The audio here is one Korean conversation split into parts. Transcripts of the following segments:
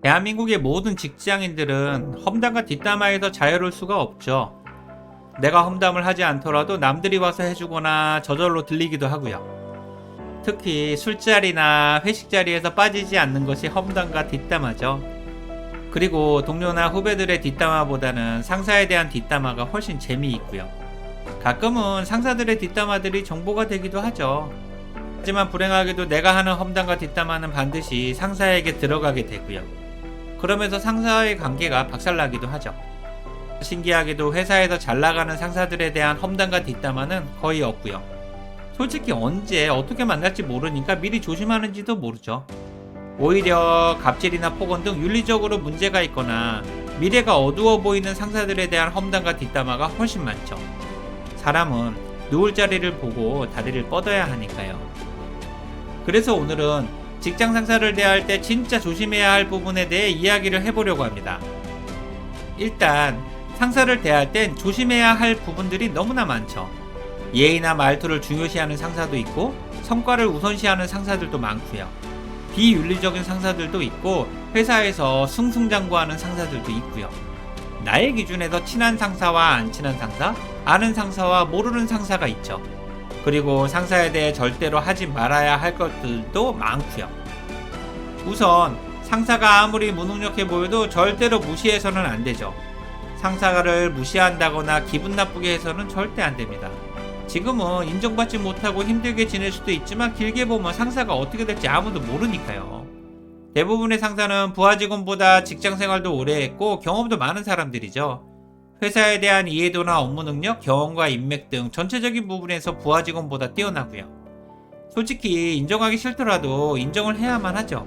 대한민국의 모든 직장인들은 험담과 뒷담화에서 자유로울 수가 없죠. 내가 험담을 하지 않더라도 남들이 와서 해주거나 저절로 들리기도 하고요. 특히 술자리나 회식 자리에서 빠지지 않는 것이 험담과 뒷담화죠. 그리고 동료나 후배들의 뒷담화보다는 상사에 대한 뒷담화가 훨씬 재미있고요. 가끔은 상사들의 뒷담화들이 정보가 되기도 하죠. 하지만 불행하게도 내가 하는 험담과 뒷담화는 반드시 상사에게 들어가게 되고요. 그러면서 상사와의 관계가 박살나기도 하죠. 신기하게도 회사에서 잘 나가는 상사들에 대한 험담과 뒷담화는 거의 없고요. 솔직히 언제 어떻게 만날지 모르니까 미리 조심하는지도 모르죠. 오히려 갑질이나 폭언 등 윤리적으로 문제가 있거나 미래가 어두워 보이는 상사들에 대한 험담과 뒷담화가 훨씬 많죠. 사람은 누울 자리를 보고 다리를 뻗어야 하니까요. 그래서 오늘은 직장 상사를 대할 때 진짜 조심해야 할 부분에 대해 이야기를 해보려고 합니다. 일단 상사를 대할 땐 조심해야 할 부분들이 너무나 많죠. 예의나 말투를 중요시하는 상사도 있고 성과를 우선시하는 상사들도 많고요. 비윤리적인 상사들도 있고 회사에서 승승장구하는 상사들도 있고요. 나의 기준에서 친한 상사와 안 친한 상사, 아는 상사와 모르는 상사가 있죠. 그리고 상사에 대해 절대로 하지 말아야 할 것들도 많고요. 우선 상사가 아무리 무능력해 보여도 절대로 무시해서는 안 되죠. 상사를 무시한다거나 기분 나쁘게 해서는 절대 안 됩니다. 지금은 인정받지 못하고 힘들게 지낼 수도 있지만 길게 보면 상사가 어떻게 될지 아무도 모르니까요. 대부분의 상사는 부하 직원보다 직장 생활도 오래 했고 경험도 많은 사람들이죠. 회사에 대한 이해도나 업무 능력, 경험과 인맥 등 전체적인 부분에서 부하 직원보다 뛰어나고요. 솔직히 인정하기 싫더라도 인정을 해야만 하죠.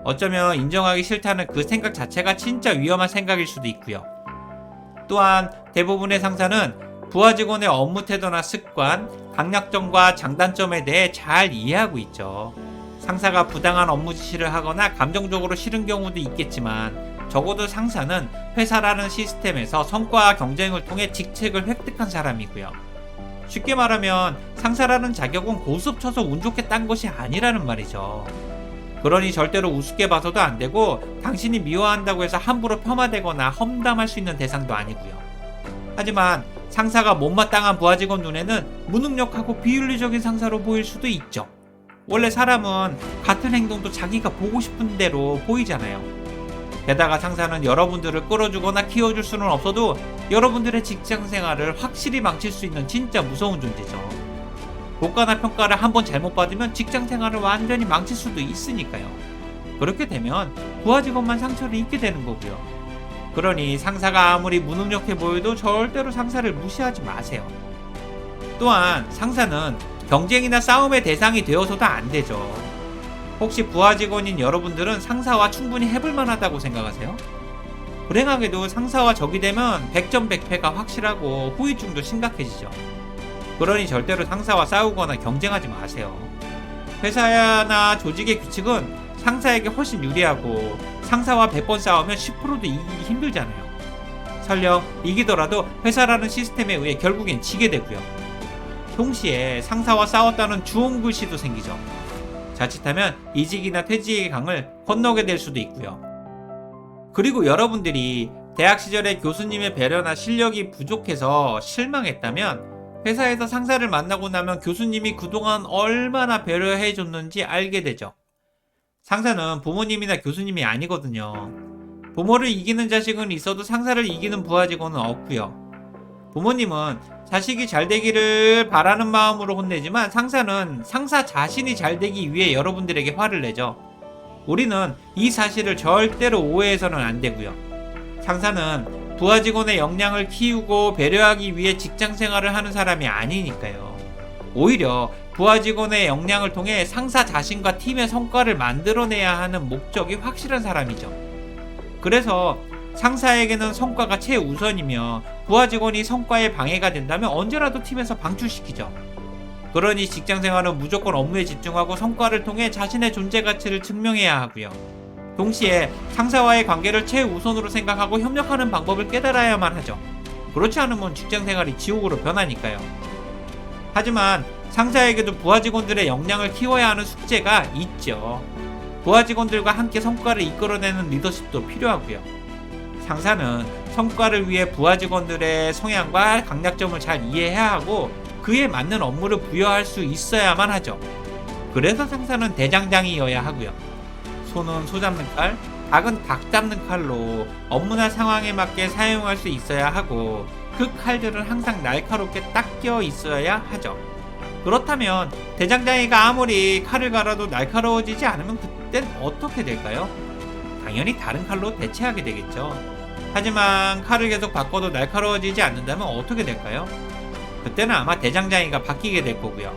어쩌면 인정하기 싫다는 그 생각 자체가 진짜 위험한 생각일 수도 있고요. 또한 대부분의 상사는 부하 직원의 업무 태도나 습관, 강약점과 장단점에 대해 잘 이해하고 있죠. 상사가 부당한 업무 지시를 하거나 감정적으로 싫은 경우도 있겠지만 적어도 상사는 회사라는 시스템에서 성과와 경쟁을 통해 직책을 획득한 사람이고요. 쉽게 말하면 상사라는 자격은 고스톱 쳐서 운 좋게 딴 것이 아니라는 말이죠. 그러니 절대로 우습게 봐서도 안 되고 당신이 미워한다고 해서 함부로 폄하되거나 험담할 수 있는 대상도 아니고요. 하지만 상사가 못마땅한 부하 직원 눈에는 무능력하고 비윤리적인 상사로 보일 수도 있죠. 원래 사람은 같은 행동도 자기가 보고 싶은 대로 보이잖아요. 게다가 상사는 여러분들을 끌어주거나 키워줄 수는 없어도 여러분들의 직장 생활을 확실히 망칠 수 있는 진짜 무서운 존재죠. 고가나 평가를 한번 잘못 받으면 직장 생활을 완전히 망칠 수도 있으니까요. 그렇게 되면 부하 직원만 상처를 입게 되는 거고요. 그러니 상사가 아무리 무능력해 보여도 절대로 상사를 무시하지 마세요. 또한 상사는 경쟁이나 싸움의 대상이 되어서도 안 되죠. 혹시 부하 직원인 여러분들은 상사와 충분히 해볼 만하다고 생각하세요? 불행하게도 상사와 적이 되면 100점 100패가 확실하고 후유증도 심각해지죠. 그러니 절대로 상사와 싸우거나 경쟁하지 마세요. 회사나 조직의 규칙은 상사에게 훨씬 유리하고 상사와 100번 싸우면 10%도 이기기 힘들잖아요. 설령 이기더라도 회사라는 시스템에 의해 결국엔 지게 되고요. 동시에 상사와 싸웠다는 주홍 글씨도 생기죠. 자칫하면 이직이나 퇴직의 강을 건너게 될 수도 있고요. 그리고 여러분들이 대학 시절에 교수님의 배려나 실력이 부족해서 실망했다면 회사에서 상사를 만나고 나면 교수님이 그동안 얼마나 배려해 줬는지 알게 되죠. 상사는 부모님이나 교수님이 아니거든요. 부모를 이기는 자식은 있어도 상사를 이기는 부하 직원은 없고요. 부모님은 자식이 잘 되기를 바라는 마음으로 혼내지만 상사는 상사 자신이 잘 되기 위해 여러분들에게 화를 내죠. 우리는 이 사실을 절대로 오해해서는 안 되고요. 상사는 부하 직원의 역량을 키우고 배려하기 위해 직장 생활을 하는 사람이 아니니까요. 오히려 부하 직원의 역량을 통해 상사 자신과 팀의 성과를 만들어내야 하는 목적이 확실한 사람이죠. 그래서 상사에게는 성과가 최우선이며 부하 직원이 성과에 방해가 된다면 언제라도 팀에서 방출시키죠. 그러니 직장 생활은 무조건 업무에 집중하고 성과를 통해 자신의 존재 가치를 증명해야 하고요. 동시에 상사와의 관계를 최우선으로 생각하고 협력하는 방법을 깨달아야만 하죠. 그렇지 않으면 직장 생활이 지옥으로 변하니까요. 하지만 상사에게도 부하 직원들의 역량을 키워야 하는 숙제가 있죠. 부하 직원들과 함께 성과를 이끌어내는 리더십도 필요하고요. 상사는 성과를 위해 부하 직원들의 성향과 강약점을 잘 이해해야 하고 그에 맞는 업무를 부여할 수 있어야만 하죠. 그래서 상사는 대장장이어야 하고요. 손은 소 잡는 칼, 닭은 닭 잡는 칼로 업무나 상황에 맞게 사용할 수 있어야 하고 그 칼들은 항상 날카롭게 딱 끼어 있어야 하죠. 그렇다면 대장장이가 아무리 칼을 갈아도 날카로워지지 않으면 그땐 어떻게 될까요? 당연히 다른 칼로 대체하게 되겠죠. 하지만 칼을 계속 바꿔도 날카로워지지 않는다면 어떻게 될까요? 그때는 아마 대장장이가 바뀌게 될 거고요.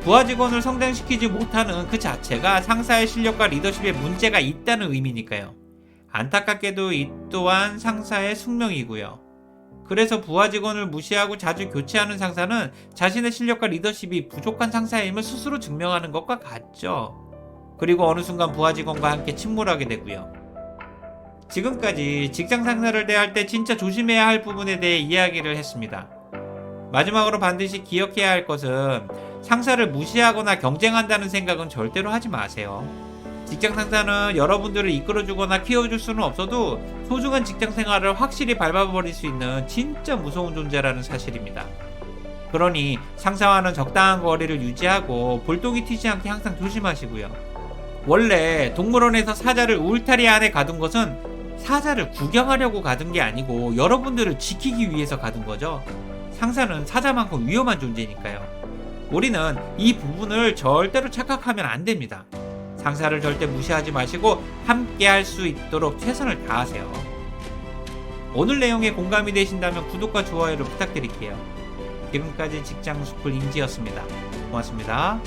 부하 직원을 성장시키지 못하는 그 자체가 상사의 실력과 리더십에 문제가 있다는 의미니까요. 안타깝게도 이 또한 상사의 숙명이고요. 그래서 부하 직원을 무시하고 자주 교체하는 상사는 자신의 실력과 리더십이 부족한 상사임을 스스로 증명하는 것과 같죠. 그리고 어느 순간 부하 직원과 함께 침몰하게 되고요. 지금까지 직장 상사를 대할 때 진짜 조심해야 할 부분에 대해 이야기를 했습니다. 마지막으로 반드시 기억해야 할 것은 상사를 무시하거나 경쟁한다는 생각은 절대로 하지 마세요. 직장 상사는 여러분들을 이끌어주거나 키워줄 수는 없어도 소중한 직장 생활을 확실히 밟아버릴 수 있는 진짜 무서운 존재라는 사실입니다. 그러니 상사와는 적당한 거리를 유지하고 볼똥이 튀지 않게 항상 조심하시고요. 원래 동물원에서 사자를 울타리 안에 가둔 것은 사자를 구경하려고 가둔 게 아니고 여러분들을 지키기 위해서 가둔 거죠. 상사는 사자만큼 위험한 존재니까요. 우리는 이 부분을 절대로 착각하면 안 됩니다. 상사를 절대 무시하지 마시고 함께 할 수 있도록 최선을 다하세요. 오늘 내용에 공감이 되신다면 구독과 좋아요를 부탁드릴게요. 지금까지 직장 스쿨 임지였습니다. 고맙습니다.